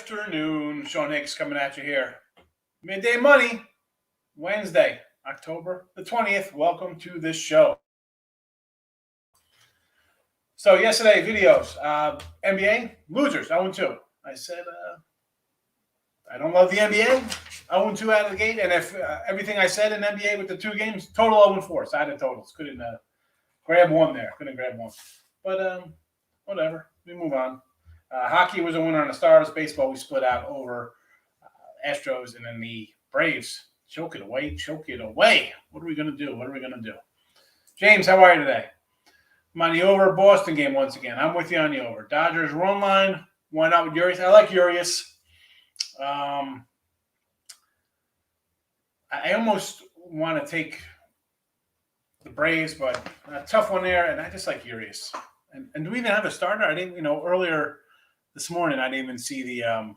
afternoon. Sean Higgs coming at you here. Midday Money, Wednesday, October the 20th. Welcome to this show. So yesterday, videos. NBA, losers, 0-2. I said, I don't love the NBA. 0-2 out of the gate. And if everything I said in NBA with the two games, total 0-4. Side of totals. Couldn't grab one there. Couldn't grab one. But whatever. We move on. Hockey was a winner on the Stars. Baseball, we split out over Astros, and then the Braves. Choke it away. What are we going to do? James, how are you today? I'm on the over Boston game once again. I'm with you on the over. Dodgers run line. Why not with Urias? I like Urias. I almost want to take the Braves, but a tough one there, and I just like Urias. And do we even have a starter? I didn't, earlier this morning, I didn't even see the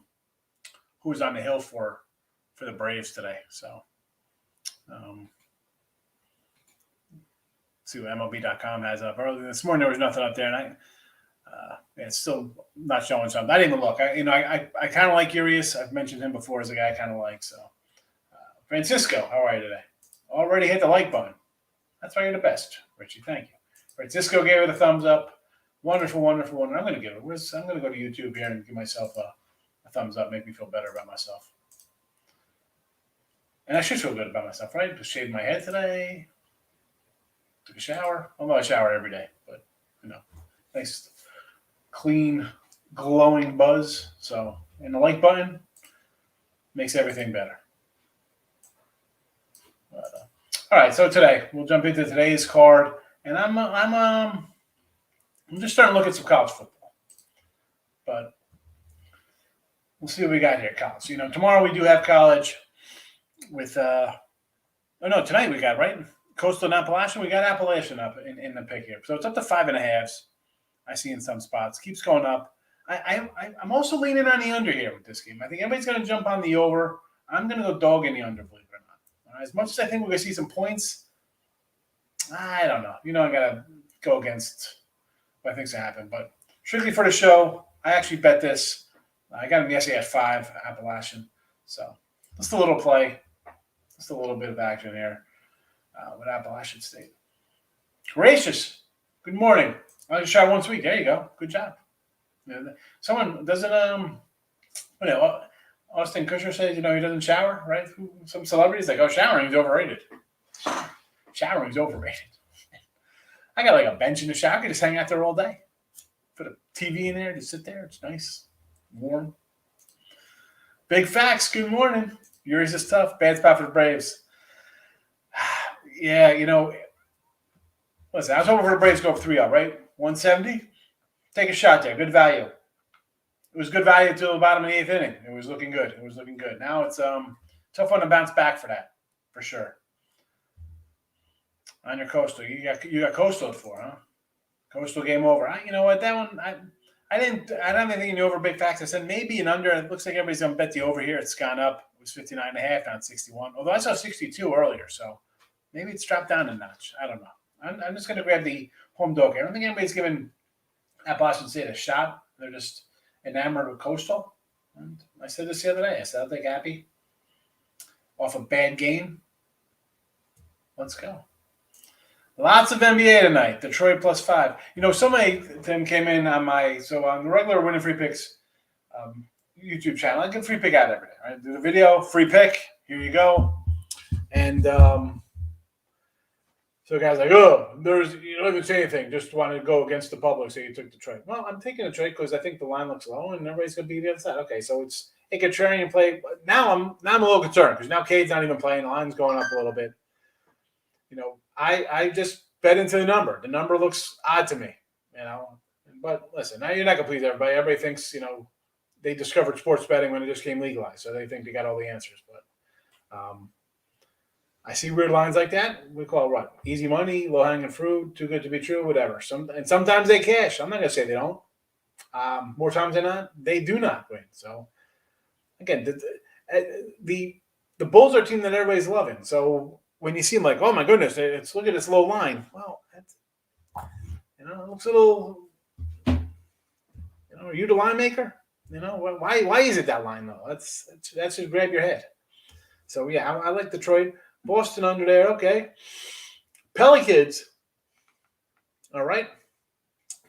who was on the hill for the Braves today. So, see what MLB.com has up. Earlier this morning, there was nothing up there, and it's still not showing something. I didn't even look. I kind of like Urias. I've mentioned him before as a guy I kind of like. So, Francisco, how are you today? Already hit the like button. That's why you're the best, Richie. Thank you. Francisco gave it a thumbs up. Wonderful. I'm going to give it. I'm going to go to YouTube here and give myself a thumbs up, make me feel better about myself. And I should feel good about myself, right? Just shaved my head today. Took a shower. Although I shower every day, but, nice, clean, glowing buzz. So, and the like button makes everything better. All right, so today, we'll jump into today's card. And I'm just starting to look at some college football, but we'll see what we got here, college. Tomorrow we do have college with tonight we got, right? Coastal and Appalachian. We got Appalachian up in the pick here. So it's up to 5.5. I see in some spots. Keeps going up. I'm also leaning on the under here with this game. I think everybody's going to jump on the over. I'm going to go dog in the under, believe it or not. As much as I think we're going to see some points, I don't know. I got to go against what I think's going to happen. But strictly for the show, I actually bet this. I got him yesterday at 5, Appalachian. So just a little play. Just a little bit of action here with Appalachian State. Gracious. Good morning. I just shot once a week. There you go. Good job. Someone doesn't, Austin Kutcher says, he doesn't shower, right? Some celebrities like, showering's overrated. Showering's overrated. I got like a bench in the shower. I can just hang out there all day. Put a TV in there, just sit there. It's nice, warm. Big facts. Good morning. Urias is tough. Bad spot for the Braves. Yeah, listen, I was hoping for the Braves to go up 3-0, right? 170. Take a shot there. Good value. It was good value until the bottom of the 8th inning. It was looking good. Now it's tough one to bounce back for that, for sure. On your Coastal. You got Coastal at 4, huh? Coastal game over. You know what? That one, I don't have anything in the over big facts. I said maybe an under. It looks like everybody's going to bet the over here. It's gone up. It was 59.5, down 61. Although I saw 62 earlier, so maybe it's dropped down a notch. I don't know. I'm just going to grab the home dog here. I don't think anybody's giving Appalachian State a shot. They're just enamored with Coastal. And I said this the other day. I said, I'll take Appy off a bad game. Let's go. Lots of NBA tonight. Detroit plus 5. Somebody, Tim, came in on on the regular Winning Free Picks YouTube channel. I give free pick out every day. Right? Do the video, free pick. Here you go. And so the guy's like, you don't even say anything. Just wanted to go against the public, so you took Detroit. Well, I'm taking Detroit because I think the line looks low and everybody's going to be the other side. Okay, so it's a contrarian play. Now I'm a little concerned because now Cade's not even playing. The line's going up a little bit. I just bet into the number. The number looks odd to me, But listen, now you're not going to please everybody. Everybody thinks, they discovered sports betting when it just came legalized, so they think they got all the answers. But I see weird lines like that. We call it what? Easy money, low-hanging fruit, too good to be true, whatever. Sometimes they cash. I'm not going to say they don't. More times than not, they do not win. So, again, the Bulls are a team that everybody's loving. So, when you see them like, oh my goodness, look at this low line. Well, it looks a little, are you the line maker? You know, why is it that line though? That should grab your head. So yeah, I like Detroit. Boston under there, okay. Pelicans, all right.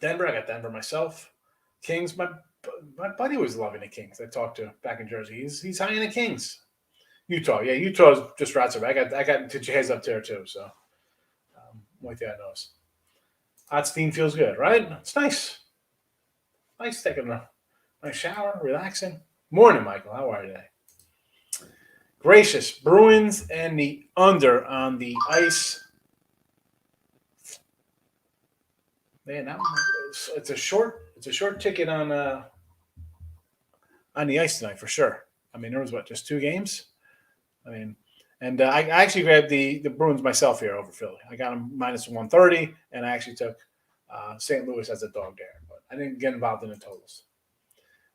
Denver, I got Denver myself. Kings, my buddy was loving the Kings. I talked to back in Jersey. He's high in the Kings. Utah, yeah, Utah's just right away. I got to Jazz up there too. So with that knows. Hot steam feels good, right? It's nice. Nice taking a nice shower, relaxing. Morning, Michael. How are you today? Gracious. Bruins and the under on the ice. Man, it's a short ticket on the ice tonight for sure. I mean, there was just 2 games. I mean, and I actually grabbed the Bruins myself here over Philly. I got them minus 130, and I actually took St. Louis as a dog there, but I didn't get involved in the totals.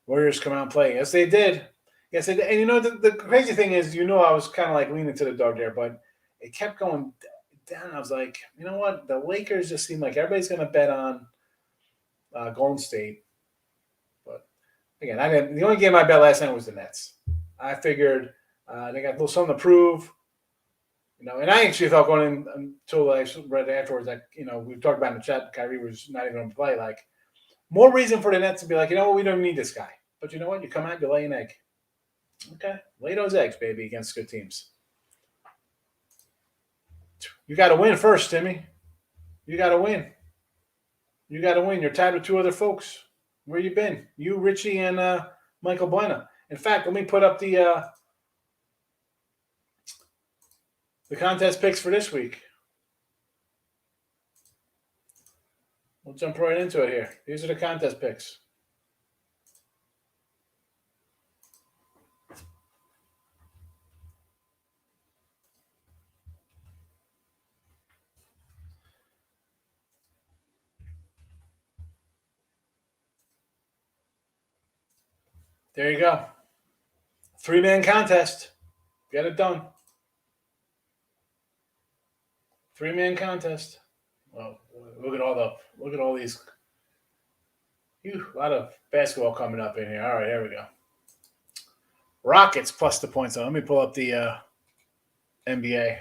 Warriors come out and play. Yes, they did. Yes, they did. And the crazy thing is, I was kind of like leaning to the dog there, but it kept going down. I was like, you know what? The Lakers just seem like everybody's going to bet on Golden State. But again, I didn't. The only game I bet last night was the Nets. I figured they got a little something to prove. And I actually thought going in until I read afterwards that, we talked about in the chat, Kyrie was not even going to play. Like, more reason for the Nets to be like, you know what, we don't need this guy. But you know what? You come out, you lay an egg. Okay. Lay those eggs, baby, against good teams. You got to win first, Timmy. You got to win. You got to win. You're tied with 2 other folks. Where you been? You, Richie, and Michael Buena. In fact, let me put up the contest picks for this week. We'll jump right into it here. These are the contest picks. There you go. 3-man contest. Get it done. 3-man contest. Well, look at all these. A lot of basketball coming up in here. All right, here we go. Rockets plus the points. Let me pull up the NBA.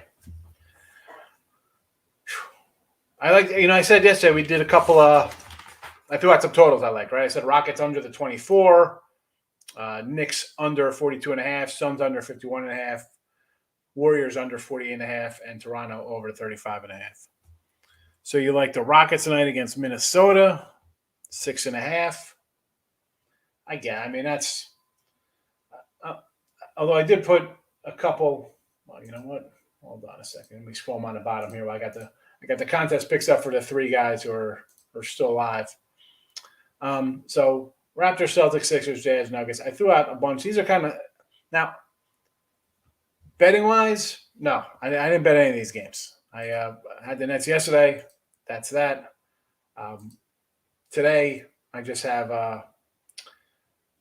I like. I said yesterday we did a couple of. I threw out some totals I like. Right. I said Rockets under the 24. Knicks under 42.5. Suns under 51.5. Warriors under 48.5, and Toronto over 35.5. So you like the Rockets tonight against Minnesota, 6.5. I get. I mean, that's. Although I did put a couple. Well, you know what? Hold on a second. Let me scroll them on the bottom here. I got the contest picks up for the 3 guys who are still alive. So Raptors, Celtics, Sixers, Jazz, Nuggets. I threw out a bunch. These are kind of now. Betting wise, no, I didn't bet any of these games. I had the Nets yesterday. That's that. Today, I just have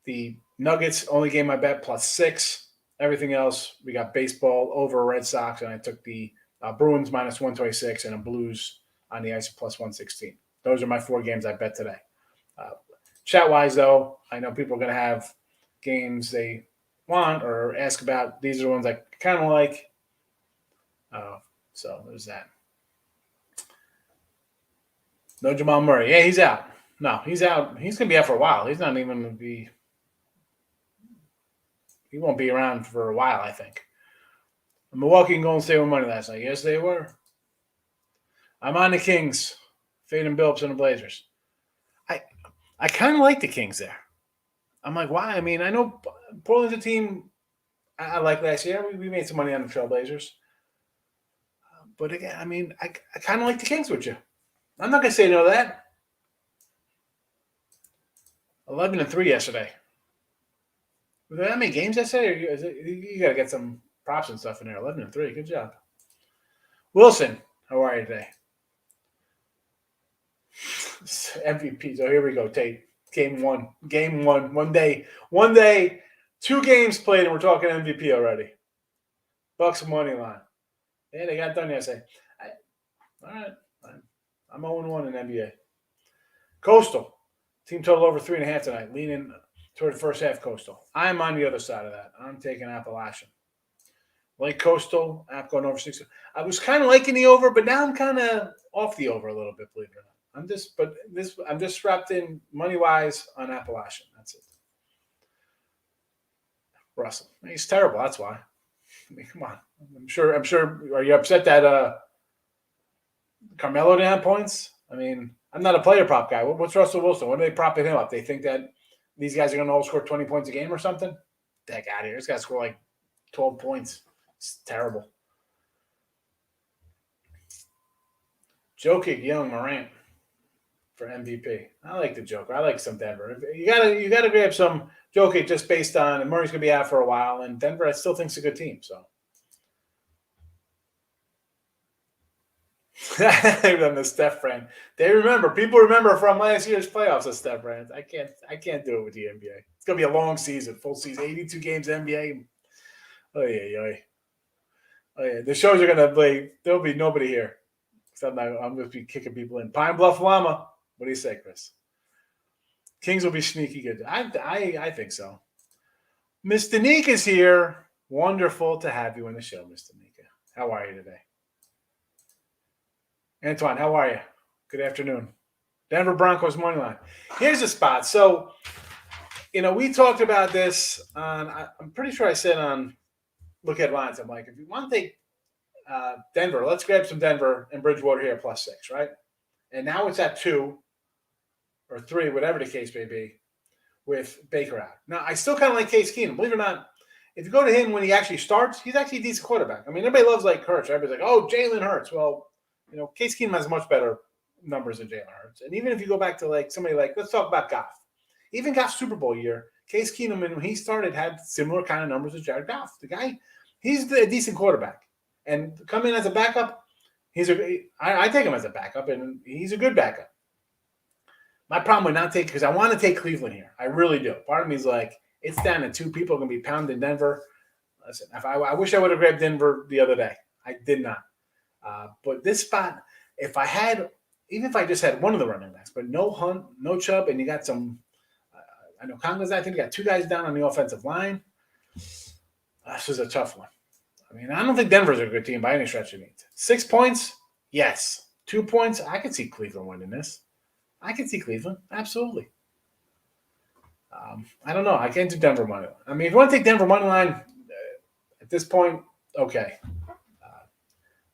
the Nuggets, only game I bet, +6. Everything else, we got baseball over Red Sox, and I took the Bruins minus 126 and a Blues on the ice +116. Those are my 4 games I bet today. Chat-wise, though, I know people are going to have games they want or ask about. These are the ones I kind of like. So there's that. No Jamal Murray. Yeah, he's out. No, he's out. He's going to be out for a while. He's not even going to be. He won't be around for a while, I think. Milwaukee and Golden State were money last night. Yes, they were. I'm on the Kings. Fading Billups and the Blazers. I kind of like the Kings there. I'm like, why? I mean, I know Portland's a team I like last year. We made some money on the Trailblazers. But again, I mean, I kind of like the Kings with you. I'm not going to say no to that. 11-3 yesterday. Were there that many games yesterday? You got to get some props and stuff in there. 11-3. Good job. Wilson, how are you today? MVP. So here we go, Tate. Game one. 1 day. 2 games played, and we're talking MVP already. Bucks money line. Yeah, they got done yesterday. All right. I'm 0-1 in NBA. Coastal. Team total over 3.5 tonight. Leaning toward the first half Coastal. I'm on the other side of that. I'm taking Appalachian. Like Coastal, App going over 6. I was kind of liking the over, but now I'm kind of off the over a little bit, believe it or not. I'm just strapped in money wise on Appalachian. That's it. Russell. He's terrible. That's why. I mean, come on. I'm sure. Are you upset that Carmelo didn't have points? I mean, I'm not a player prop guy. What's Russell Wilson? What are they propping him up? They think that these guys are going to all score 20 points a game or something? The heck out of here. This guy scored like 12 points. It's terrible. Jokic, Young, Morant for MVP. I like the Joker. I like some Denver. You gotta grab some Jokic just based on, and Murray's gonna be out for a while, and Denver I still think is a good team. So than the Steph brand. People remember from last year's playoffs the Steph brand. I can't do it with the NBA. It's gonna be a long season, full season, 82 games NBA. Oh yeah. The shows are gonna play. There'll be nobody here. I'm gonna be kicking people in. Pine Bluff Llama. What do you say, Chris? Kings will be sneaky good. I think so. Mr. Nika's here. Wonderful to have you on the show, Mr. Nika. How are you today? Antoine, how are you? Good afternoon. Denver Broncos money line. Here's a spot. So, we talked about this on, I'm pretty sure I said on Look at Lines. I'm like, if you want to take Denver, let's grab some Denver and Bridgewater here +6, right? And now it's at 2 or 3, whatever the case may be, with Baker out. Now, I still kind of like Case Keenum. Believe it or not, if you go to him when he actually starts, he's actually a decent quarterback. I mean, everybody loves like Hurts. Everybody's like, oh, Jalen Hurts. Well, Case Keenum has much better numbers than Jalen Hurts. And even if you go back to like somebody like, let's talk about Goff. Even Goff's Super Bowl year, Case Keenum, when he started, had similar kind of numbers as Jared Goff. The guy, he's a decent quarterback. And come in as a backup, I take him as a backup, and he's a good backup. My problem with not taking, because I want to take Cleveland here. I really do. Part of me is like, it's down to 2 people going to be pounding Denver. Listen, I wish I would have grabbed Denver the other day. I did not. But this spot, even if I just had one of the running backs, but no Hunt, no Chubb, and you got some, I know Congo's, I think you got 2 guys down on the offensive line. This is a tough one. I mean, I don't think Denver's a good team by any stretch of the means. 6 points, yes. 2 points, I could see Cleveland winning this. I can see Cleveland, absolutely. I don't know. I can't do Denver money line. I mean, if you want to take Denver money line at this point, okay.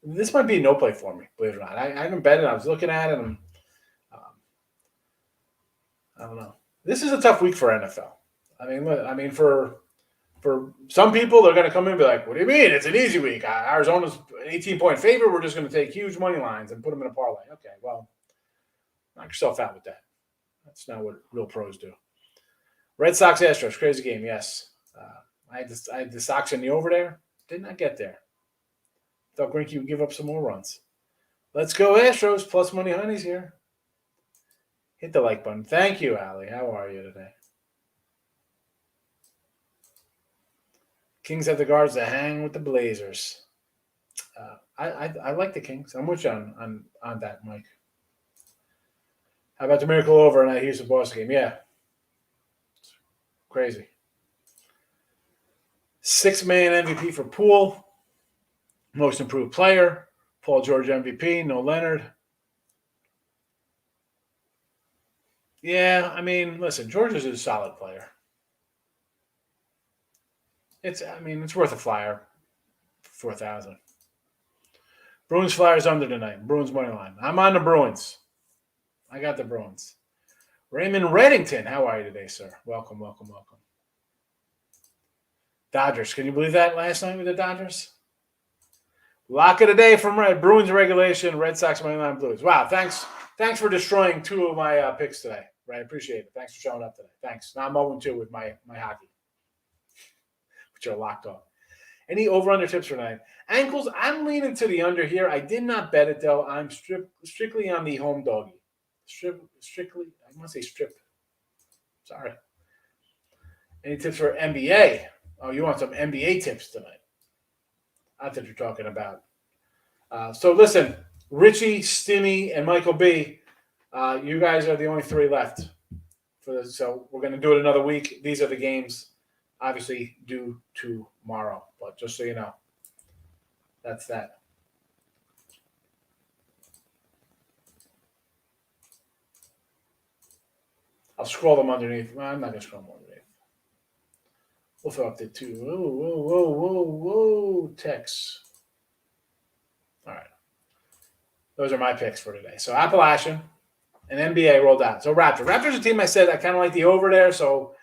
This might be a no play for me, believe it or not. I haven't bet it. I was looking at it. And, I don't know. This is a tough week for NFL. I mean, for some people, they're going to come in and be like, what do you mean? It's an easy week. Arizona's an 18-point favorite. We're just going to take huge money lines and put them in a parlay. Okay, well, knock yourself out with that. That's not what real pros do. Red Sox Astros, crazy game, yes. I had the Sox in the over there. Did not get there. Thought Greinke would give up some more runs. Let's go Astros, plus money honeys here. Hit the like button. Thank you, Allie. How are you today? Kings have the guards to hang with the Blazers. I like the Kings. I'm with you on that, Mike. How about the Miracle over in that Houston Boston game? Yeah. Crazy. 6-man MVP for Poole. Most improved player. Paul George MVP. No Leonard. Yeah, I mean, listen, George is a solid player. It's worth a flyer. 4,000. Bruins Flyers under tonight. Bruins money line. I'm on the Bruins. I got the Bruins. Raymond Reddington, how are you today, sir? Welcome. Dodgers. Can you believe that last night with the Dodgers? Lock of the day from Red. Bruins regulation, Red Sox money line, Blues. Wow, thanks for destroying 2 of my picks today. Right, appreciate it. Thanks for showing up today. Thanks. Now I'm 0-2 with my hockey, which are locked off. Any over-under tips for tonight? Ankles, I'm leaning to the under here. I did not bet it, though. I'm strictly on the home doggy. Strictly, I want to say strip. Sorry. Any tips for NBA? Oh, you want some NBA tips tonight? I thought you're talking about. So listen, Richie, Stimmy, and Michael B., you guys are the only 3 left So we're going to do it another week. These are the games, obviously, due tomorrow. But just so you know, that's that. I'll scroll them underneath. Well, I'm not going to scroll them underneath. We'll throw up the two. Whoa. Text. All right. Those are my picks for today. So Appalachian and NBA rolled out. So Raptors. Raptors are a team I said I kind of like the over there. So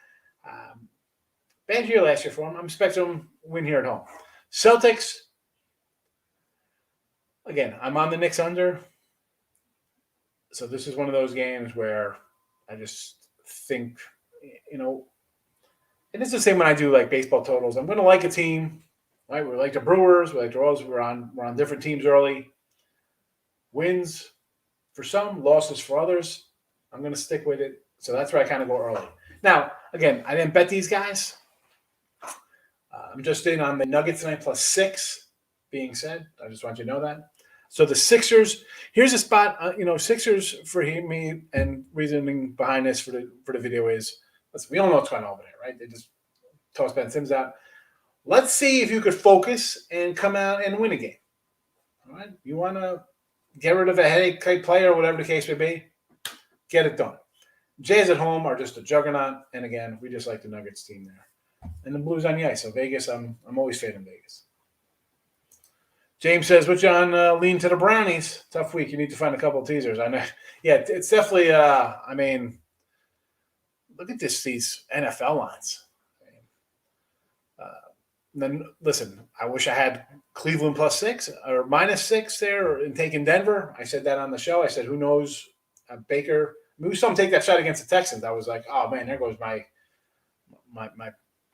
bad year last year for them. I'm expecting them to win here at home. Celtics. Again, I'm on the Knicks under. So this is one of those games where I just think, and it's the same when I do like baseball totals. I'm going to like a team, right? We like the Brewers. We like the Royals. We're on different teams early. Wins for some, losses for others. I'm going to stick with it. So that's where I kind of go early. Now, again, I didn't bet these guys. I'm just in on the Nuggets tonight plus 6 being said. I just want you to know that. So the Sixers, here's a spot, Sixers for me, and reasoning behind this for the video is, listen, we all know what's going on over there, right? They just tossed Ben Simmons out. Let's see if you could focus and come out and win a game. All right? You want to get rid of a headache type player, whatever the case may be, get it done. Jazz at home are just a juggernaut, and again, we just like the Nuggets team there. And the Blues on the ice. So Vegas, I'm always fading Vegas. James says, "Which on lean to the Brownies? Tough week. You need to find a couple of teasers." I know. Yeah, it's definitely. Look at these NFL lines. Then listen, I wish I had Cleveland plus 6 or minus 6 there and taking Denver. I said that on the show. I said, who knows? Baker. We saw him take that shot against the Texans. I was like, oh man, there goes my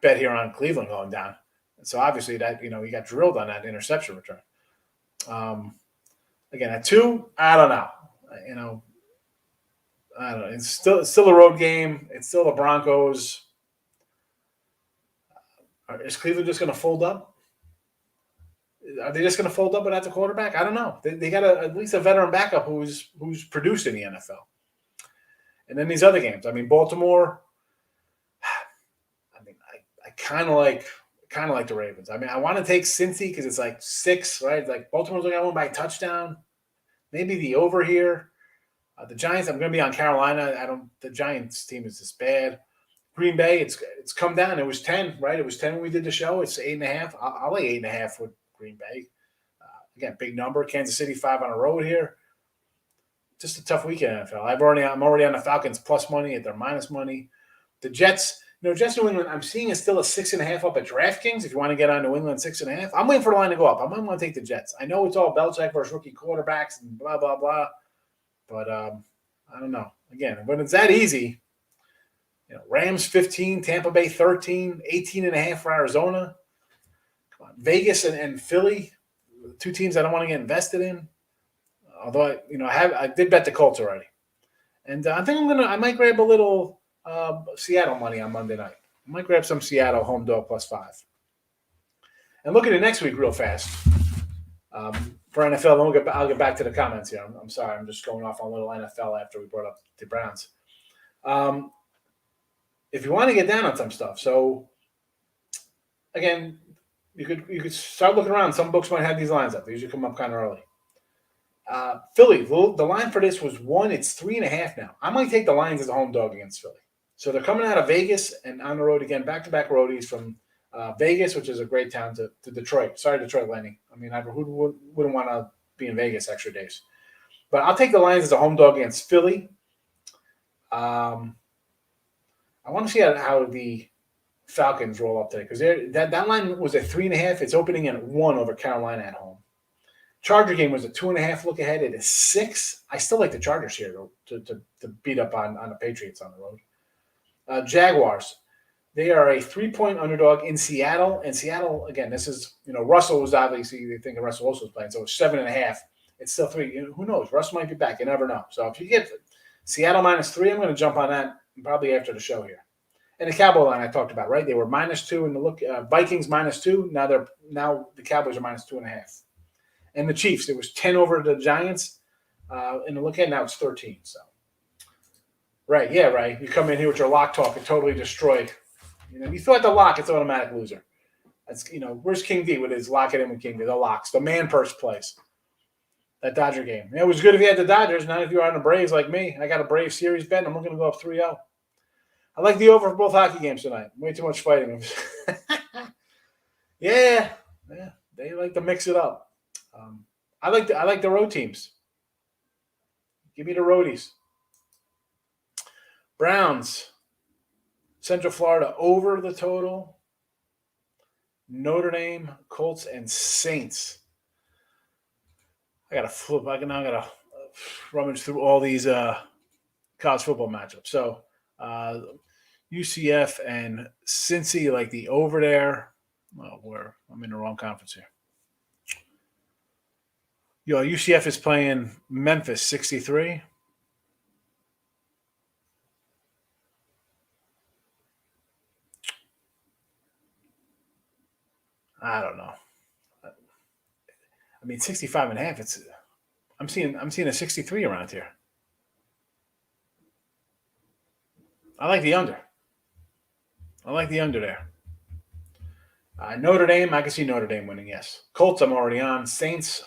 bet here on Cleveland going down. And so obviously that he got drilled on that interception return. Again, at 2, I don't know. I don't know. It's still a road game. It's still the Broncos. Is Cleveland just going to fold up? Are they just going to fold up without the quarterback? I don't know. They got at least a veteran backup who's produced in the NFL. And then these other games. Baltimore. I kind of like the Ravens. I want to take Cincy because it's like 6, right? Like Baltimore's going to win by a touchdown. Maybe the over here. The Giants. I'm going to be on Carolina. The Giants team is this bad. Green Bay, it's come down. It was 10, right? It was 10 when we did the show. It's 8.5. I'll lay 8.5 with Green Bay. Again, big number. Kansas City 5 on the road here. Just a tough weekend in NFL. I'm already on the Falcons plus money at their minus money. The Jets, Jets New England. I'm seeing it's still a 6.5 up at DraftKings. If you want to get on New England 6.5, I'm waiting for the line to go up. I might want to take the Jets. I know it's all Belichick versus rookie quarterbacks and blah blah blah, but I don't know. Again, when it's that easy. Rams 15, Tampa Bay 13, 18.5 for Arizona. Come on, Vegas and Philly, 2 teams I don't want to get invested in. Although I did bet the Colts already, and I think I might grab a little Seattle money on Monday night. I might grab some Seattle home dog plus 5. And look at it next week real fast for NFL. Then I'll get back to the comments here. I'm sorry, I'm just going off on a little NFL after we brought up the Browns. If you want to get down on some stuff, so again, you could start looking around. Some books might have these lines up. They usually come up kind of early. Philly, the line for this was 1. It's 3.5 now. I might take the Lions as a home dog against Philly. So they're coming out of Vegas and on the road again, back-to-back roadies from Vegas, which is a great town, to Detroit. Sorry, Detroit, Lenny. Who wouldn't want to be in Vegas extra days? But I'll take the Lions as a home dog against Philly. I want to see how the Falcons roll up today because that line was at 3.5. It's opening at 1 over Carolina at home. Charger game was a 2.5 look ahead. It is 6. I still like the Chargers here to beat up on the Patriots on the road. Jaguars, they are a 3-point underdog in Seattle. And Seattle, again, this is, Russell was obviously, they think Russell Wilson was playing. So it's 7.5. It's still 3. Who knows? Russ might be back. You never know. So if you get Seattle minus 3, I'm going to jump on that probably after the show here. And the Cowboy line I talked about, right? They were minus 2 in the look. Vikings minus 2. Now the Cowboys are minus 2.5. And the Chiefs, it was 10 over the Giants in the look ahead. Now it's 13. So Right, yeah, right. You come in here with your lock talk and totally destroy. You throw out the lock, it's automatic loser. That's where's King D with his lock it in with King D? The locks, the man purse plays. That Dodger game. It was good if you had the Dodgers. Not if you're on the Braves like me. I got a Braves series bet, and I'm looking to go up 3-0. I like the over for both hockey games tonight. Way too much fighting. yeah, they like to mix it up. I like the road teams. Give me the roadies. Browns, Central Florida over the total. Notre Dame, Colts, and Saints. I got to flip. I got to rummage through all these college football matchups. So UCF and Cincy, like the over there. Oh, I'm in the wrong conference here. UCF is playing Memphis 63. I don't know. I mean, 65.5. I'm seeing a 63 around here. I like the under. There. Notre Dame, I can see Notre Dame winning, yes. Colts, I'm already on. Saints,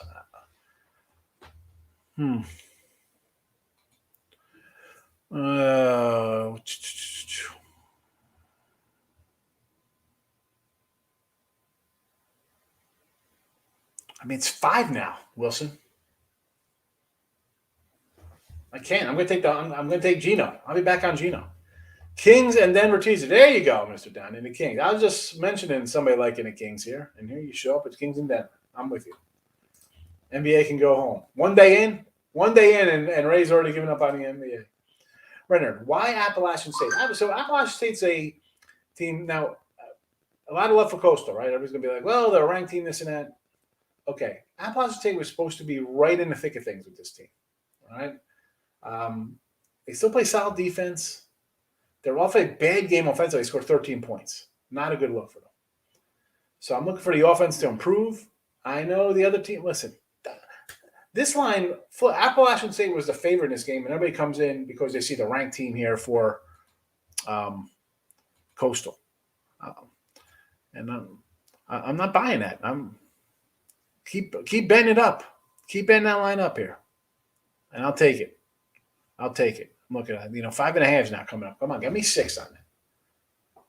I mean, it's 5 now, Wilson. I can't. I'm going to take Gino. I'll be back on Gino. Kings and Denver teaser. There you go, Mr. Down in the Kings. I was just mentioning somebody liking the Kings here, and here you show up. It's Kings and Denver. I'm with you. NBA can go home. One day in, and Ray's already given up on the NBA. Renner, why Appalachian State? So Appalachian State's a team now. A lot of love for Coastal, right? Everybody's gonna be like, well, they're a ranked team, this and that. Okay, Appalachian State was supposed to be right in the thick of things with this team, all right? They still play solid defense. They're off a bad game offensively. They scored 13 points. Not a good look for them. So I'm looking for the offense to improve. I know the other team. Listen, this line, Appalachian State was the favorite in this game, and everybody comes in because they see the ranked team here for Coastal. And I'm not buying that. Keep bending it up. Keep bending that line up here. And I'll take it. I'm looking at 5.5 is not coming up. Come on, get me 6 on it.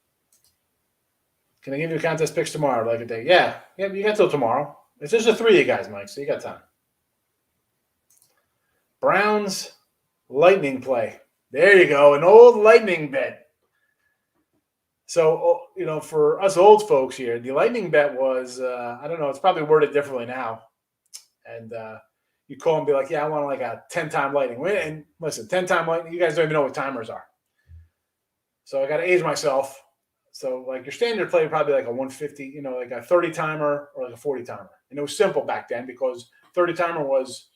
Can I give you a contest picks tomorrow? Like a day? Yeah, you got till tomorrow. It's just a 3 of you guys, Mike, so you got time. Browns Lightning play. There you go, an old Lightning bet. So, for us old folks here, the Lightning bet was, I don't know, it's probably worded differently now. And you call and be like, yeah, I want like a 10-time Lightning win. And listen, 10-time Lightning, you guys don't even know what timers are. So I got to age myself. So like your standard play would probably like a 150, like a 30-timer or like a 40-timer. And it was simple back then because 30-timer was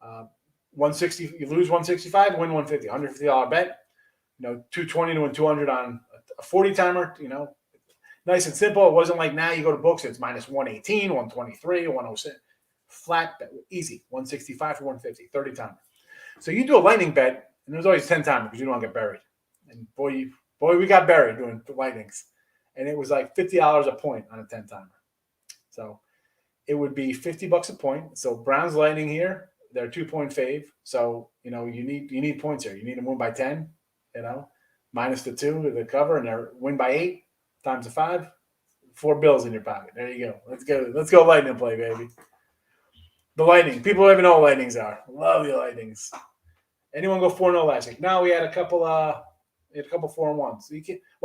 160. You lose 165, win 150, $150 bet. 220 to win 200 on a 40-timer. Nice and simple. It wasn't like now you go to books. It's minus 118, 123, 106. Flat bet, easy, 165 for 150, 30-timer. So you do a Lightning bet, and there's always 10-timer because you don't want to get buried. And boy, we got buried doing the Lightnings. And it was like $50 a point on a 10-timer. So it would be $50 a point. So Browns Lightning here, they're 2-point fave. So, you need points here. You need to win by 10, minus the 2 to the cover, and they're win by 8 times the 5, $4 in your pocket. There you go. Let's go Lightning play, baby. The Lightning. People don't even know what Lightnings are. Love the Lightnings. Anyone go 4-0 last week? No, we had a couple 4-1s. So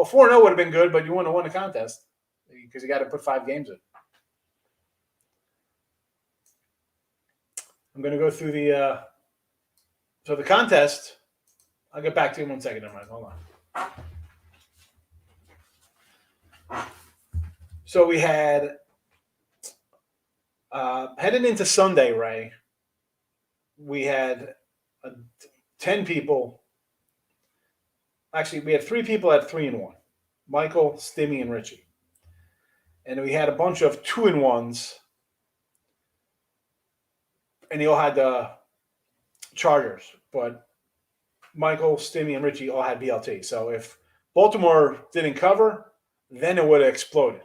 4-0 would have been good, but you wouldn't have won the contest because you got to put 5 games in. I'm going to go through the contest. I'll get back to you in 1 second. Never mind. Hold on. So we had heading into Sunday, Ray, we had 10 people. Actually, we had 3 people at 3-1. Michael, Stimmy, and Richie. And we had a bunch of 2-1s. And they all had the Chargers. But Michael, Stimmy, and Richie all had BLT. So if Baltimore didn't cover, then it would have exploded.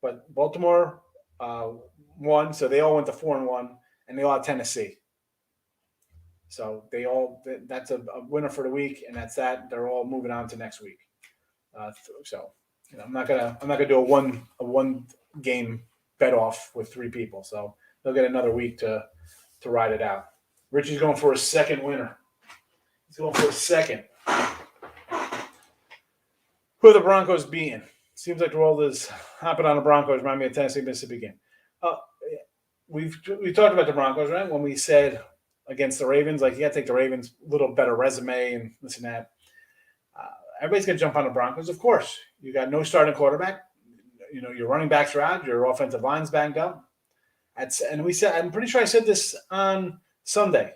But Baltimore won, so they all went to 4-1, and they all had Tennessee. So that's a winner for the week, and that's that. They're all moving on to next week. So I'm not gonna do a one game bet off with 3 people. So they'll get another week to ride it out. Richie's going for his second winner. He's going for his second. Who are the Broncos beating? Seems like the world is hopping on the Broncos. Remind me of Tennessee, Mississippi game. We talked about the Broncos, right? When we said against the Ravens, like you got to take the Ravens' little better resume and this and that. Everybody's going to jump on the Broncos, of course. You got no starting quarterback. Your running backs are out. Your offensive line's banged up. And we said, I'm pretty sure I said this on Sunday.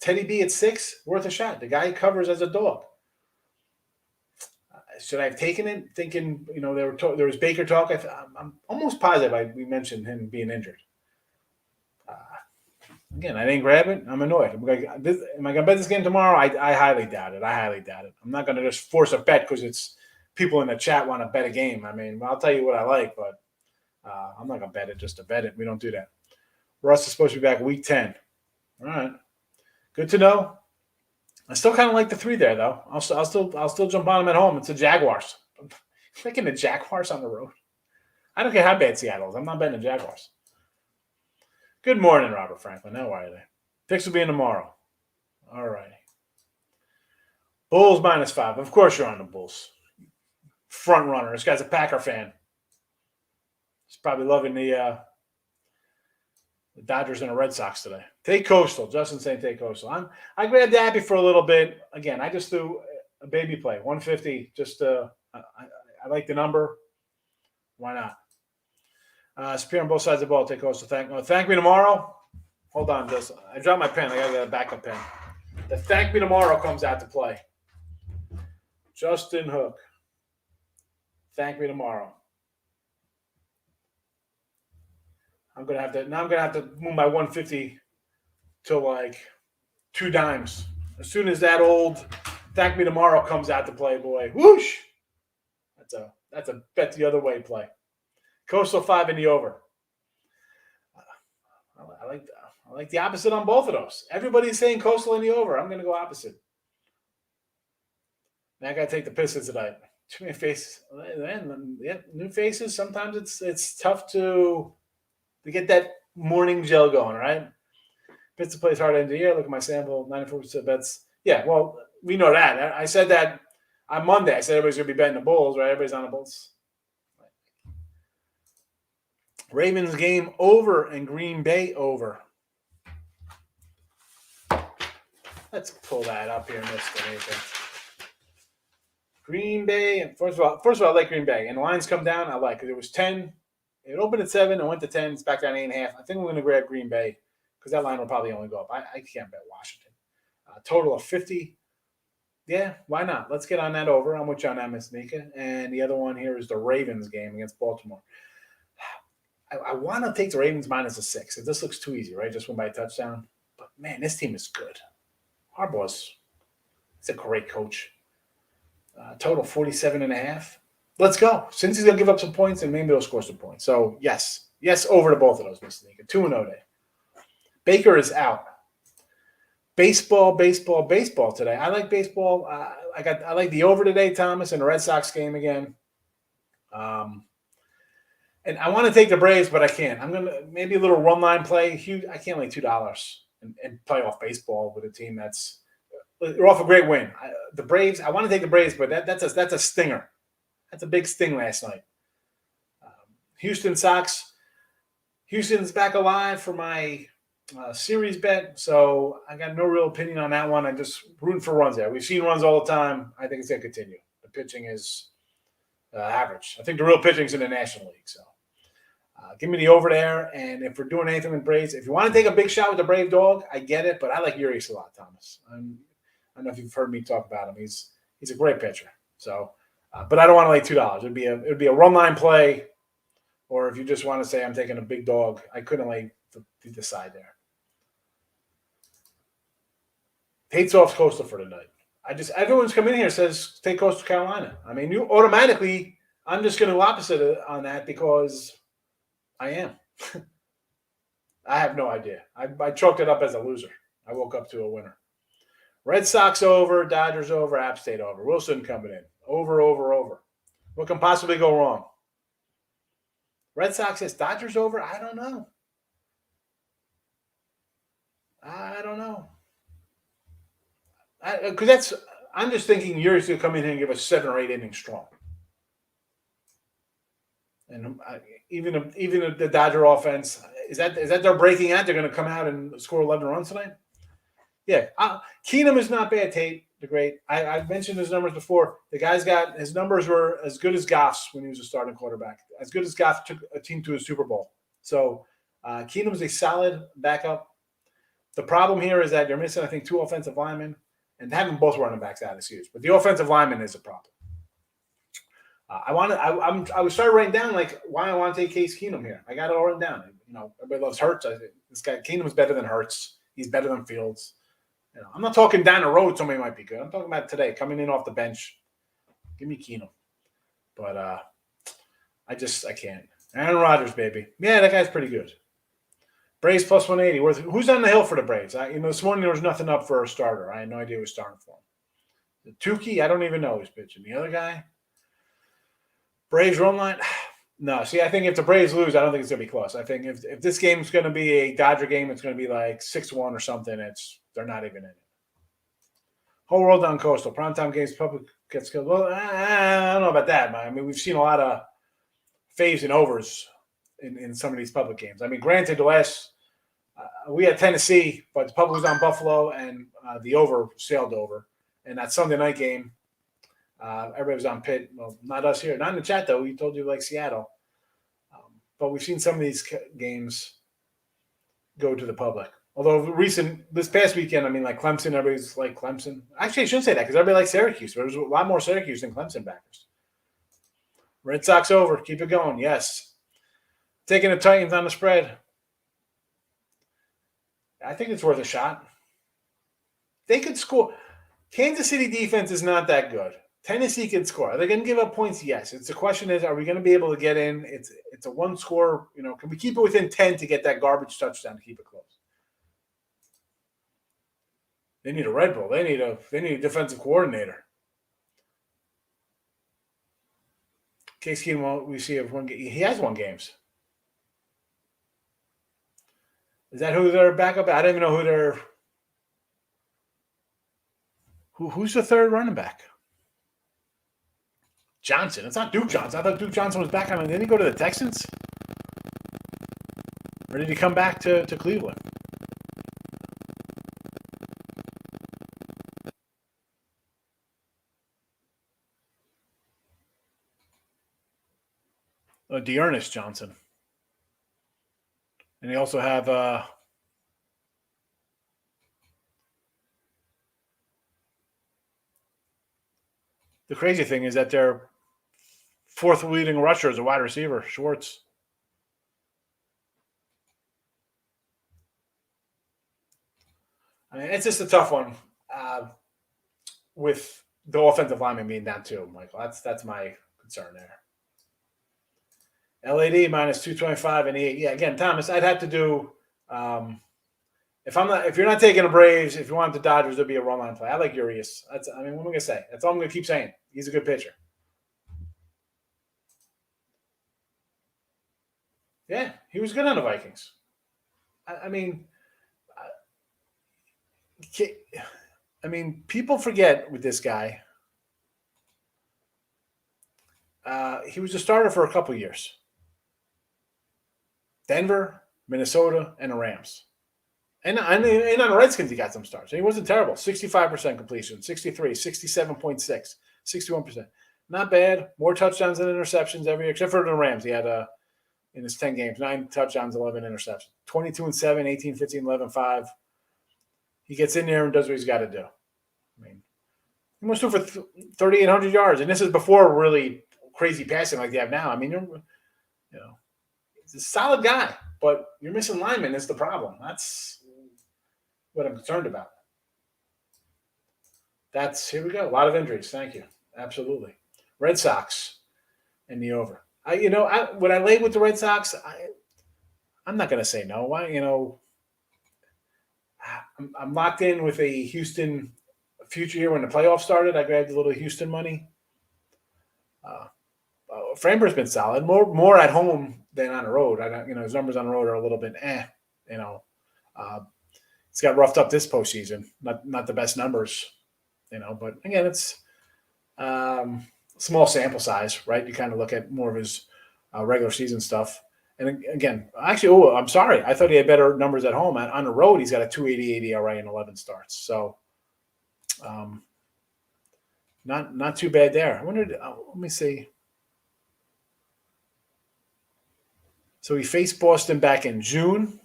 Teddy B at 6, worth a shot. The guy covers as a dog. Should I have taken it? Thinking, there was Baker talk. I'm almost positive we mentioned him being injured. Again, I didn't grab it. I'm annoyed. Am I going to bet this game tomorrow? I highly doubt it. I'm not going to just force a bet because it's people in the chat want to bet a game. I mean, I'll tell you what I like, but I'm not going to bet it just to bet it. We don't do that. Russ is supposed to be back week 10. All right. Good to know. I still kind of like the 3 there, though. I'll still jump on them at home. It's the Jaguars. I'm picking the Jaguars on the road. I don't care how bad Seattle is. I'm not betting the Jaguars. Good morning, Robert Franklin. How are you there? Picks will be in tomorrow. All right. Bulls -5. Of course you're on the Bulls. Front runner. This guy's a Packer fan. He's probably loving the Dodgers and the Red Sox today. Take Coastal. Justin saying take Coastal. I grabbed Abby for a little bit. Again, I just threw a baby play. 150. Just I like the number. Why not? Superior on both sides of the ball. Take Coastal. Thank me tomorrow. Hold on, Justin. I dropped my pen. I got to get a backup pen. The thank me tomorrow comes out to play. Justin Hook. Thank me tomorrow. I'm gonna have to move my 150 to like 2 dimes. As soon as that old thank me tomorrow comes out to play, boy, whoosh! That's a bet the other way play. Coastal 5 in the over. I like the opposite on both of those. Everybody's saying Coastal in the over. I'm gonna go opposite. Now I gotta take the Pistons tonight. Too many faces. Yeah, new faces. Sometimes it's tough to get that morning gel going, right? Pistons plays hard end of the year. Look at my sample, 94% bets. Yeah, well, we know that. I said that on Monday. I said everybody's going to be betting the Bulls, right? Everybody's on the Bulls. Ravens game over and Green Bay over. Let's pull that up here, Mr. Nathan. Green Bay. First of all, I like Green Bay. And the lines come down, I like it. It was 10. It opened at 7 and went to 10. It's back down 8.5. I think we're going to grab Green Bay because that line will probably only go up. I can't bet Washington. Total of 50. Yeah, why not? Let's get on that over. I'm with you on that, Miss Nika. And the other one here is the Ravens game against Baltimore. I want to take the Ravens -6. This looks too easy, right? Just win by a touchdown. But, man, this team is good. Harbaugh's a great coach. Total 47.5. Let's go. Since he's going to give up some points, and maybe he'll score some points. So, yes, over to both of those, Mr. Nika. 2-0 day. Baker is out. Baseball today. I like baseball. I like the over today, Thomas, and the Red Sox game again. And I want to take the Braves, but I can't. I'm going to maybe a little run line play. I can't lay $2 and play off baseball with a team they're off a great win. The Braves, I want to take the Braves, but that's a stinger. That's a big sting last night. Houston Sox. Houston's back alive for my series bet, so I got no real opinion on that one. I'm just rooting for runs there. We've seen runs all the time. I think it's going to continue. The pitching is average. I think the real pitching is in the National League. So give me the over there. And if we're doing anything with Braves, if you want to take a big shot with the Brave dog, I get it. But I like Urias a lot, Thomas. I don't know if you've heard me talk about him. He's a great pitcher. So, but I don't want to lay $2. It'd be a run line play, or if you just want to say I'm taking a big dog, I couldn't lay the side there. Tate's off Coastal for tonight. Everyone's come in here says take Coastal Carolina. I mean, you automatically, I'm just going to opposite on that because I am. I have no idea. I chalked it up as a loser. I woke up to a winner. Red Sox over, Dodgers over, App State over. Wilson coming in. Over, over, over. What can possibly go wrong? Red Sox says Dodgers over? I don't know. Because I'm just thinking you're going to come in here and give us 7 or 8 innings strong. And even if the Dodger offense, is that their breaking out? They're going to come out and score 11 runs tonight? Yeah. Keenum is not bad, Tate, the great. I've mentioned his numbers before. The guy's got – his numbers were as good as Goff's when he was a starting quarterback, as good as Goff took a team to a Super Bowl. So Keenum's a solid backup. The problem here is that you're missing, I think, 2 offensive linemen, and having both running backs out is huge. But the offensive lineman is a problem. I started writing down like why I want to take Case Keenum here. I got it all written down. You know, everybody loves Hurts. This guy Keenum's better than Hurts. He's better than Fields. You know, I'm not talking down the road. Somebody might be good. I'm talking about today, coming in off the bench. Give me Keenum. But I can't. Aaron Rodgers, baby. Yeah, that guy's pretty good. Braves plus 180. Who's on the hill for the Braves? This morning there was nothing up for a starter. I had no idea who was starting for him. Tukey, I don't even know who's pitching. The other guy, Braves run line. No, see, I think if the Braves lose, I don't think it's going to be close. I think if this game's going to be a Dodger game, it's going to be like 6-1 or something. They're not even in it. Whole world on Coastal. Primetime games, public gets killed. Well, I don't know about that, man. I mean, we've seen a lot of faves and overs in some of these public games. I mean, granted, the last we had Tennessee, but the public was on Buffalo, and the over sailed over. And that Sunday night game, everybody was on Pitt. Well, not us here. Not in the chat, though. We told you like Seattle. But we've seen some of these games go to the public. Although this past weekend, I mean, like Clemson, everybody's like Clemson. Actually, I shouldn't say that because everybody likes Syracuse. There's a lot more Syracuse than Clemson backers. Red Sox over. Keep it going. Yes. Taking the Titans on the spread. I think it's worth a shot. They could score. Kansas City defense is not that good. Tennessee can score. Are they going to give up points? Yes. The question is, are we going to be able to get in? It's a one score. Can we keep it within 10 to get that garbage touchdown to keep it close? They need a Red Bull. They need a defensive coordinator. Case Keenum, we see one. He has won games. Is that who their backup? I don't even know who their. Who's the third running back? Johnson. It's not Duke Johnson. I thought Duke Johnson was back on. Didn't he go to the Texans? Or did he come back to Cleveland? Dearness Johnson. And they also have the crazy thing is that their fourth leading rusher is a wide receiver, Schwartz. I mean, it's just a tough one with the offensive lineman being down too, Michael. That's my concern there. LAD minus 225 and 8. Yeah, again, Thomas, I'd have to do if you're not taking the Braves, if you want the Dodgers, there'll be a run line play. I like Urias. What am I gonna say? That's all I'm gonna keep saying. He's a good pitcher. Yeah, he was good on the Vikings. I mean, people forget with this guy. He was a starter for a couple years. Denver, Minnesota, and the Rams. And on the Redskins, he got some starts. He wasn't terrible. 65% completion, 63, 67.6, 61%. Not bad. More touchdowns than interceptions every year, except for the Rams. He had in his 10 games, 9 touchdowns, 11 interceptions. 22-7, 18, 15, 11, 5. He gets in there and does what he's got to do. I mean, he must do for 3,800 yards. And this is before really crazy passing like they have now. I mean, he's a solid guy, but you're missing linemen is the problem. That's what I'm concerned about. Here we go. A lot of injuries. Thank you. Absolutely. Red Sox in the over. Would I lay with the Red Sox? I'm not going to say no. Why? I'm locked in with a Houston future here. When the playoffs started, I grabbed a little Houston money. Framber's been solid, more at home than on the road. His numbers on the road are a little bit You know, it's got roughed up this postseason. Not the best numbers. But again, it's small sample size, right? You kind of look at more of his regular season stuff. And again, actually, I'm sorry. I thought he had better numbers at home. On the road, he's got a 2.88 ERA in 11 starts. So, not too bad there. I wondered. Let me see. So he faced Boston back in June.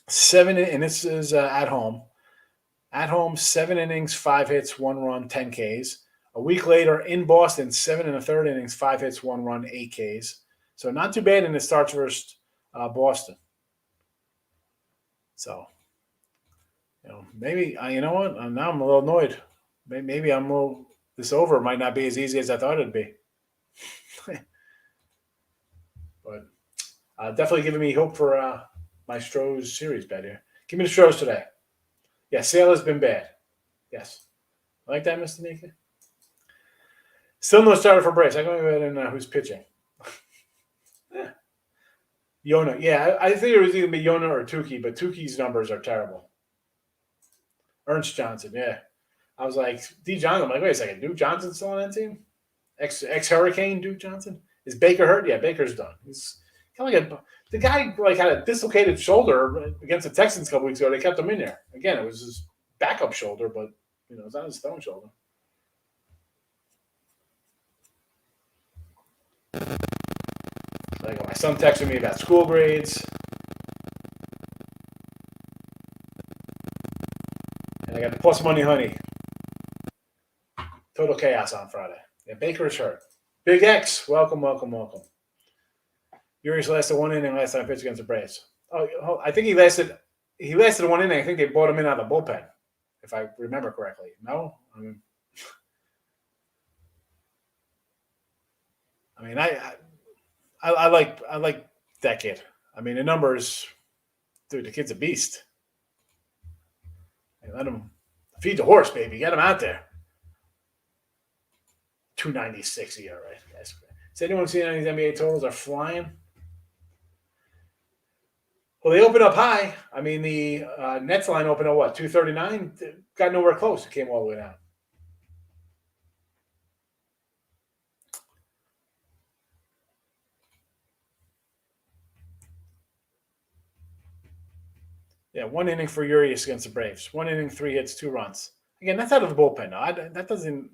And this is at home. At home, 7 innings, 5 hits, 1 run, 10 Ks. A week later in Boston, 7 1/3 innings, 5 hits, 1 run, 8 Ks. So not too bad in the starts versus Boston. So, maybe you know what? Now I'm a little annoyed. Maybe this over might not be as easy as I thought it'd be. But definitely giving me hope for my Stros series bet here. Give me the Stros today. Yeah, Sale has been bad. Yes. I like that, Mr. Nika. Still no starter for Brace. I go ahead and who's pitching. Yeah. Yona. Yeah, I think it was either be Yona or Tukey, but Tukey's numbers are terrible. Ernst Johnson, yeah. I was like, D. Johnson. I'm like, wait a second. Duke Johnson's still on that team? Ex-Hurricane Duke Johnson? Is Baker hurt? Yeah, Baker's done. He's kind of like the guy had a dislocated shoulder against the Texans a couple weeks ago. They kept him in there. Again, it was his backup shoulder, but it's not his throwing shoulder. Like my son texted me about school grades. And I got the plus money honey. Total chaos on Friday. Yeah, Baker's hurt. Big X, welcome. Urias lasted 1 inning last time I pitched against the Braves. Oh, I think he lasted 1 inning. I think they brought him in out of the bullpen, if I remember correctly. No? I like that kid. The numbers, dude, the kid's a beast. Let him feed the horse, baby. Get him out there. 2.96 ERA. Has anyone seen any of these NBA totals are flying? Well, they opened up high. The Nets line opened at what, 239? Got nowhere close. It came all the way down. Yeah, 1 inning for Urias against the Braves. 1 inning, 3 hits, 2 runs. Again, that's out of the bullpen. No, that doesn't.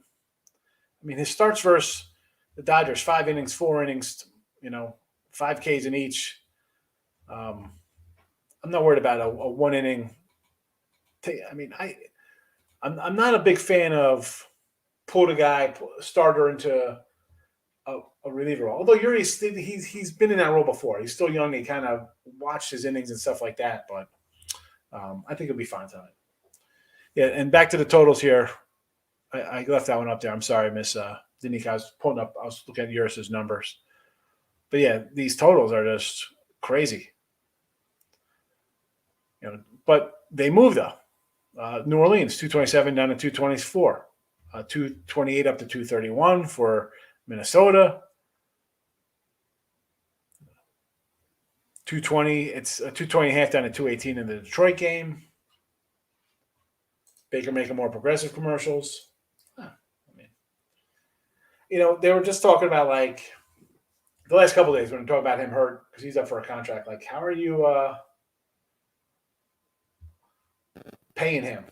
His starts versus the Dodgers, 5 innings, 4 innings, 5 Ks in each. I'm not worried about a 1 inning. I'm not a big fan of pull the guy starter into a reliever role. Although Urias, he's been in that role before. He's still young. He kind of watched his innings and stuff like that. But I think he'll be fine tonight. Yeah, and back to the totals here. I left that one up there. I'm sorry, Miss Danica. I was looking at Urias's numbers. But yeah, these totals are just crazy. But they moved though. New Orleans 227 down to 224, 228 up to 231 for Minnesota. 220. It's a 220.5 down to 218 in the Detroit game. Baker making more progressive commercials. They were just talking about the last couple of days when we talk about him hurt because he's up for a contract. How are you paying him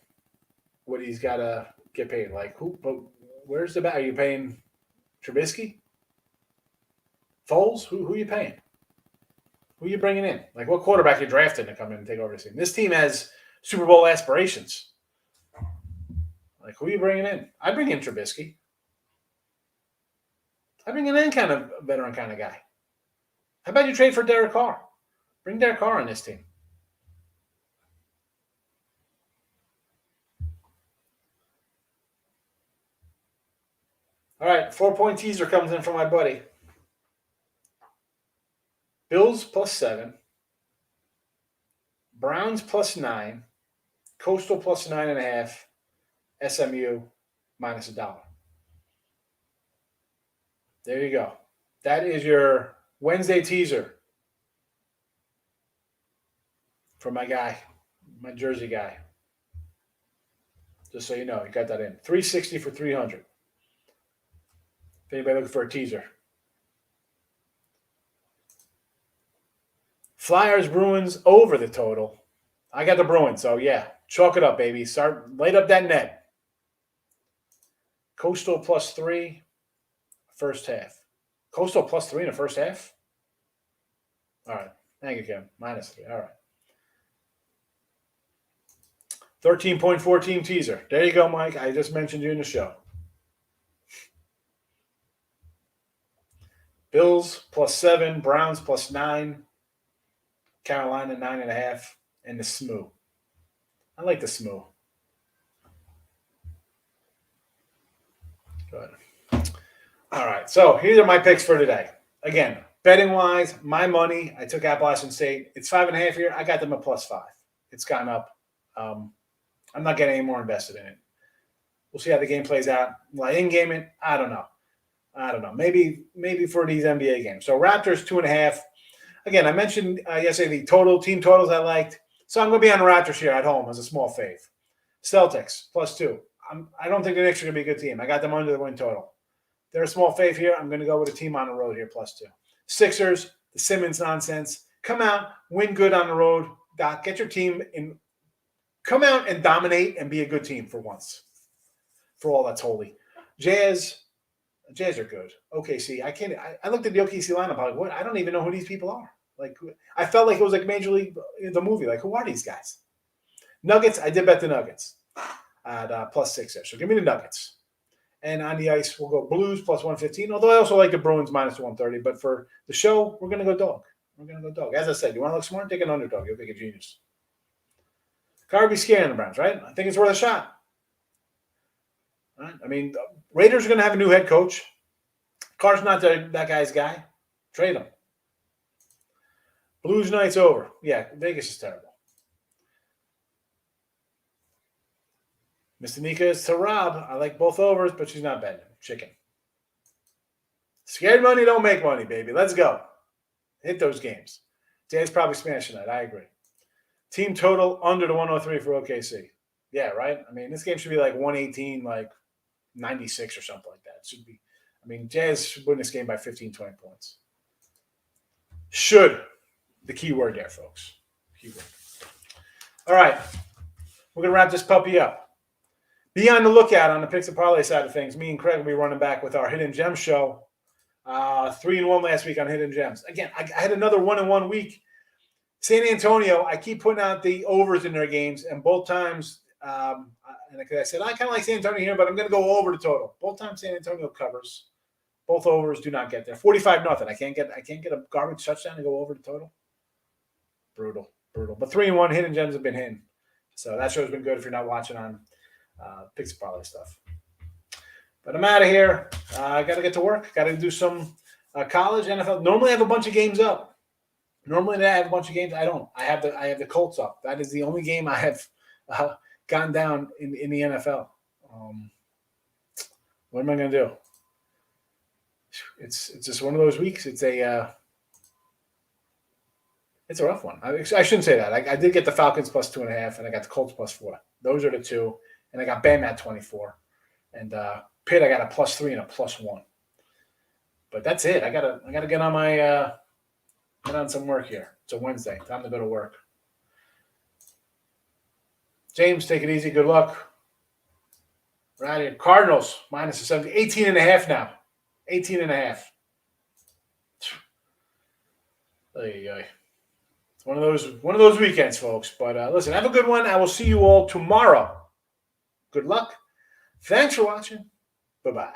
what he's got to get paid? Who? But where's the bat? Are you paying Trubisky? Foles? Who are you paying? Who are you bringing in? What quarterback are you drafting to come in and take over this team? This team has Super Bowl aspirations. Who are you bringing in? I bring in Trubisky. I bring in any kind of veteran kind of guy. How about you trade for Derek Carr? Bring Derek Carr on this team. All right, 4-point teaser comes in from my buddy. Bills +7, Browns +9, Coastal +9.5, SMU -$1. There you go. That is your Wednesday teaser for my guy, my Jersey guy. Just so you know, he got that in. 360 for 300. If anybody looking for a teaser. Flyers, Bruins over the total. I got the Bruins, so yeah. Chalk it up, baby. Light up that net. Coastal +3, first half. Coastal +3 in the first half? All right. Thank you, Kim. -3. All right. 13.4 team teaser. There you go, Mike. I just mentioned you in the show. Bills +7, Browns +9, Carolina 9.5, and the SMU. I like the SMU. Good. All right. So here's are my picks for today. Again, betting wise, my money. I took Appalachian State. It's 5.5 here. I got them at +5. It's gone up. I'm not getting any more invested in it. We'll see how the game plays out. Will I in-game it? I don't know. Maybe for these NBA games. So Raptors 2.5. Again, I mentioned yesterday the team totals I liked. So I'm going to be on the Raptors here at home as a small fave. Celtics +2. I don't think the Knicks are going to be a good team. I got them under the win total. They're a small fave here. I'm going to go with a team on the road here +2. Sixers, the Simmons nonsense. Come out, win good on the road. Doc, get your team in. Come out and dominate and be a good team for once. For all that's holy. Jazz are good. OKC. I looked at the OKC lineup. I was like, what? I don't even know who these people are. Like, I felt like it was like Major League, the movie. Like, who are these guys? Nuggets. I did bet the Nuggets at +6 there. So give me the Nuggets. And on the ice, we'll go Blues +115. Although I also like the Bruins -130. But for the show, we're going to go dog. As I said, you want to look smart? Take an underdog. You'll take a genius. Can't be scared of the Browns, right? I think it's worth a shot. Right? I mean, Raiders are going to have a new head coach. Carr's not that guy's guy. Trade him. Blues night's over. Yeah, Vegas is terrible. Mr. Nika is to Rob. I like both overs, but she's not betting. Chicken. Scared money don't make money, baby. Let's go. Hit those games. Jay's probably smashing that. I agree. Team total under the 103 for OKC. Yeah, right? I mean, this game should be like 118, like 96 or something like that. It should be. I mean, Jazz should win this game by 15, 20 points. Should. The key word there, folks. Keyword. All right. We're going to wrap this puppy up. Be on the lookout on the Picks and Parlay side of things. Me and Craig will be running back with our Hidden Gems show. 3-1 last week on Hidden Gems. Again, I had another 1-1 week. San Antonio, I keep putting out the overs in their games, and both times, and I said, I kind of like San Antonio here, but I'm going to go over the total. Both times San Antonio covers. Both overs do not get there. 45-0. I can't get a garbage touchdown to go over the total. Brutal. But 3-1 Hidden Gems have been hitting. So that show's been good if you're not watching on Picks and Parlay stuff. But I'm out of here. I got to get to work. Got to do some college, NFL. Normally I have a bunch of games up. Normally I have a bunch of games. I don't. I have the Colts up. That is the only game I have gone down in the NFL. What am I going to do? It's just one of those weeks. It's a rough one. I shouldn't say that. I did get the Falcons +2.5, and I got the Colts +4. Those are the two, and I got Bam at 24, and Pitt I got a +3 and a +1. But that's it. I gotta get on my get on some work here. It's a Wednesday. Time to go to work. James, take it easy. Good luck. We're out of here. Cardinals -70. 18.5 now. 18.5. It's one of those weekends, folks. But listen, have a good one. I will see you all tomorrow. Good luck. Thanks for watching. Bye-bye.